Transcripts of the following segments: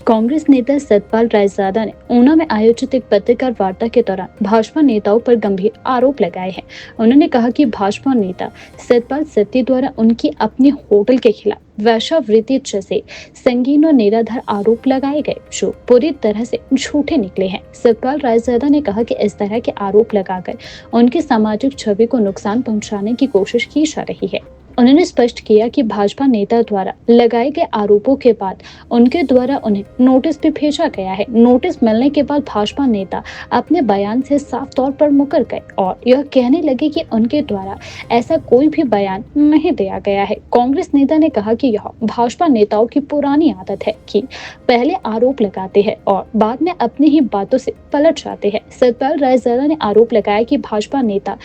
कांग्रेस नेता सतपाल रायजादा ने ऊना में आयोजित एक पत्रकार वार्ता के दौरान भाजपा नेताओं पर गंभीर आरोप लगाए हैं। उन्होंने कहा कि भाजपा नेता सतपाल सत्ती द्वारा उनकी अपनी होटल के खिलाफ वेश्यावृत्ति जैसे संगीन और निराधार आरोप लगाए गए, जो पूरी तरह से झूठे निकले हैं। सतपाल रायजादा ने कहा कि इस तरह के आरोप लगाकर उनकी सामाजिक छवि को नुकसान पहुंचाने की कोशिश की जा रही है। उन्होंने स्पष्ट किया कि भाजपा नेता द्वारा लगाए गए आरोपों के बाद उनके द्वारा उन्हें नोटिस भी भेजा गया है। नोटिस मिलने के बाद भाजपा नेता अपने बयान से साफ तौर पर मुकर गए और यह कहने लगे कि उनके द्वारा ऐसा कोई भी बयान नहीं दिया गया है। कांग्रेस नेता ने कहा कि यह भाजपा नेताओं की पुरानी आदत है कि पहले आरोप लगाते हैं और बाद में अपनी ही बातों से पलट जाते हैं। सतपाल रायजादा ने आरोप लगाया कि भाजपा नेता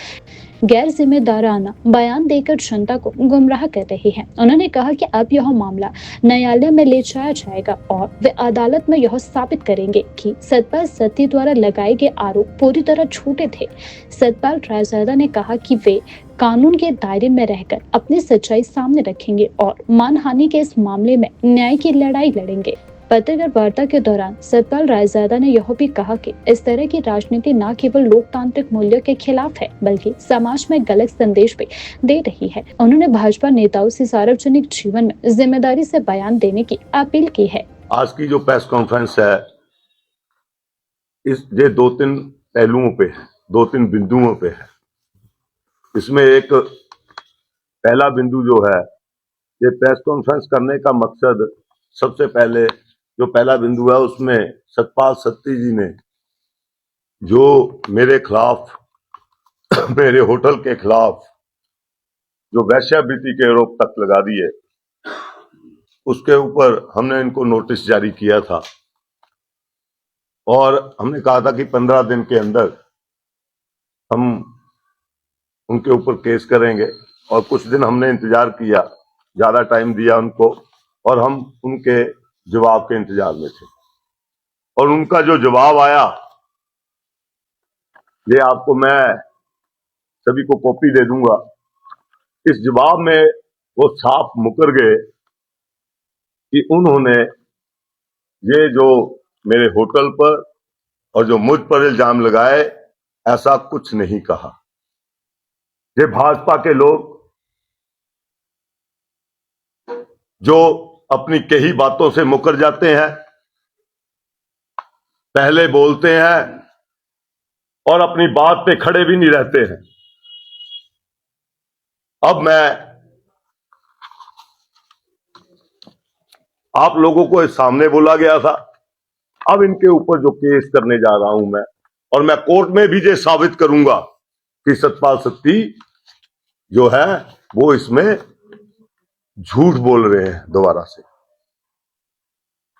गैर जिम्मेदाराना बयान देकर जनता को गुमराह कर रहे हैं। उन्होंने कहा कि अब यह मामला न्यायालय में ले जाया जाएगा और वे अदालत में यह साबित करेंगे कि सतपाल सत्ती द्वारा लगाए गए आरोप पूरी तरह झूठे थे। सतपाल रायजादा ने कहा कि वे कानून के दायरे में रहकर अपनी सच्चाई सामने रखेंगे और मानहानि के इस मामले में न्याय की लड़ाई लड़ेंगे। पत्रकार वार्ता के दौरान सतपाल रायजादा ने यह भी कहा कि इस तरह की राजनीति न केवल लोकतांत्रिक मूल्यों के खिलाफ है, बल्कि समाज में गलत संदेश भी दे रही है। उन्होंने भाजपा नेताओं से सार्वजनिक जीवन में जिम्मेदारी से बयान देने की अपील की है। आज की जो प्रेस कॉन्फ्रेंस है, ये दो तीन पहलुओं पे है, दो तीन बिंदुओं पे है। इसमें एक पहला बिंदु जो है, ये प्रेस कॉन्फ्रेंस करने का मकसद, सबसे पहले जो पहला बिंदु है उसमें सतपाल सत्ती जी ने जो मेरे खिलाफ मेरे होटल के खिलाफ जो वेश्यावृत्ति के आरोप तक लगा दिए, उसके ऊपर हमने इनको नोटिस जारी किया था और हमने कहा था कि 15 दिन के अंदर हम उनके ऊपर केस करेंगे। और कुछ दिन हमने इंतजार किया, ज्यादा टाइम दिया उनको, और हम उनके जवाब के इंतजार में थे। और उनका जो जवाब आया, ये आपको मैं सभी को कॉपी दे दूंगा। इस जवाब में वो साफ मुकर गए कि उन्होंने ये जो मेरे होटल पर और जो मुझ पर इल्जाम लगाए, ऐसा कुछ नहीं कहा। ये भाजपा के लोग जो अपनी कही बातों से मुकर जाते हैं, पहले बोलते हैं और अपनी बात पे खड़े भी नहीं रहते हैं। अब मैं आप लोगों को सामने बोला गया था, अब इनके ऊपर जो केस करने जा रहा हूं मैं, और मैं कोर्ट में भी ये साबित करूंगा कि सतपाल सत्ती जो है वो इसमें झूठ बोल रहे हैं दोबारा से,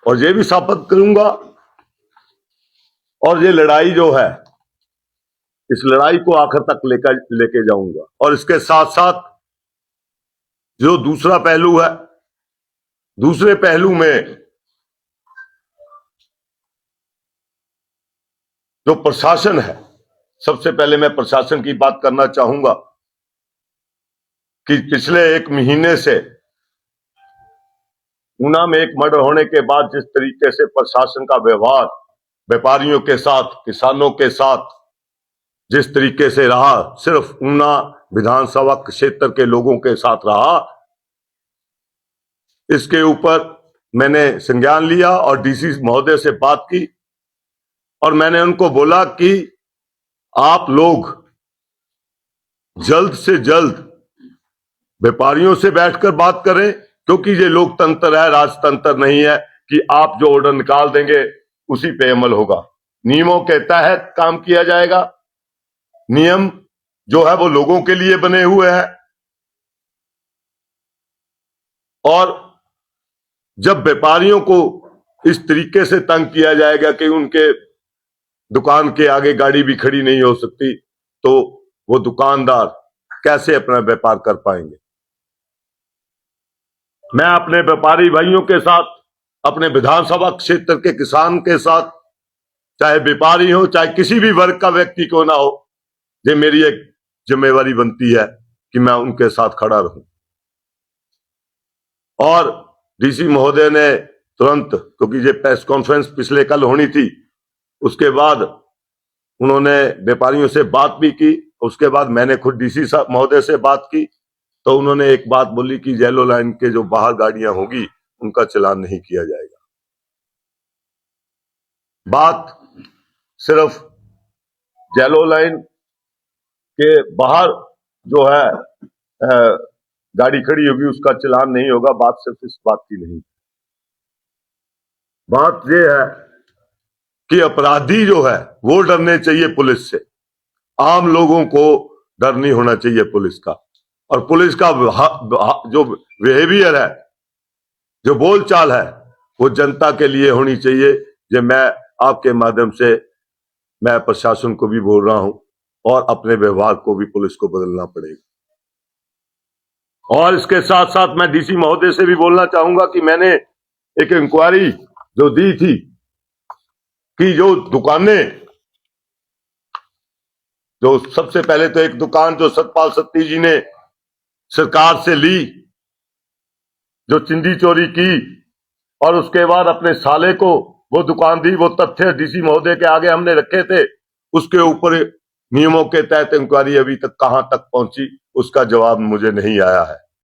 और ये भी साबित करूंगा। और ये लड़ाई जो है, इस लड़ाई को आखिर तक लेके जाऊंगा। और इसके साथ साथ जो दूसरा पहलू है, दूसरे पहलू में जो प्रशासन है, सबसे पहले मैं प्रशासन की बात करना चाहूंगा कि पिछले 1 महीने से ऊना में एक मर्डर होने के बाद जिस तरीके से प्रशासन का व्यवहार व्यापारियों के साथ, किसानों के साथ जिस तरीके से रहा, सिर्फ ऊना विधानसभा क्षेत्र के लोगों के साथ रहा, इसके ऊपर मैंने संज्ञान लिया और डीसी महोदय से बात की। और मैंने उनको बोला कि आप लोग जल्द से जल्द व्यापारियों से बैठकर बात करें, क्योंकि ये लोकतंत्र है, राजतंत्र नहीं है कि आप जो ऑर्डर निकाल देंगे उसी पे अमल होगा। नियमों के तहत काम किया जाएगा। नियम जो है वो लोगों के लिए बने हुए हैं, और जब व्यापारियों को इस तरीके से तंग किया जाएगा कि उनके दुकान के आगे गाड़ी भी खड़ी नहीं हो सकती, तो वो दुकानदार कैसे अपना व्यापार कर पाएंगे। मैं अपने व्यापारी भाइयों के साथ, अपने विधानसभा क्षेत्र के किसान के साथ, चाहे व्यापारी हो चाहे किसी भी वर्ग का व्यक्ति क्यों ना हो, ये मेरी एक जिम्मेवारी बनती है कि मैं उनके साथ खड़ा रहूं। और डीसी महोदय ने तुरंत, क्योंकि ये प्रेस कॉन्फ्रेंस पिछले कल होनी थी, उसके बाद उन्होंने व्यापारियों से बात भी की। उसके बाद मैंने खुद डीसी साहब महोदय से बात की, तो उन्होंने एक बात बोली कि येलो लाइन के जो बाहर गाड़ियां होगी उनका चालान नहीं किया जाएगा। बात सिर्फ येलो लाइन के बाहर जो है गाड़ी खड़ी होगी उसका चालान नहीं होगा, बात सिर्फ इस बात की नहीं। बात यह है कि अपराधी जो है वो डरने चाहिए पुलिस से, आम लोगों को डर नहीं होना चाहिए पुलिस का। और पुलिस का जो बिहेवियर है, जो बोलचाल है, वो जनता के लिए होनी चाहिए। जो मैं आपके माध्यम से मैं प्रशासन को भी बोल रहा हूं, और अपने व्यवहार को भी पुलिस को बदलना पड़ेगा। और इसके साथ साथ मैं डीसी महोदय से भी बोलना चाहूंगा कि मैंने एक इंक्वायरी जो दी थी कि जो दुकानें, जो सबसे पहले तो एक दुकान जो सतपाल सत्ती जी ने सरकार से ली, जो चिंदी चोरी की, और उसके बाद अपने साले को वो दुकान दी, वो तथ्य डीसी महोदय के आगे हमने रखे थे। उसके ऊपर नियमों के तहत इंक्वायरी अभी तक कहां तक पहुंची उसका जवाब मुझे नहीं आया है।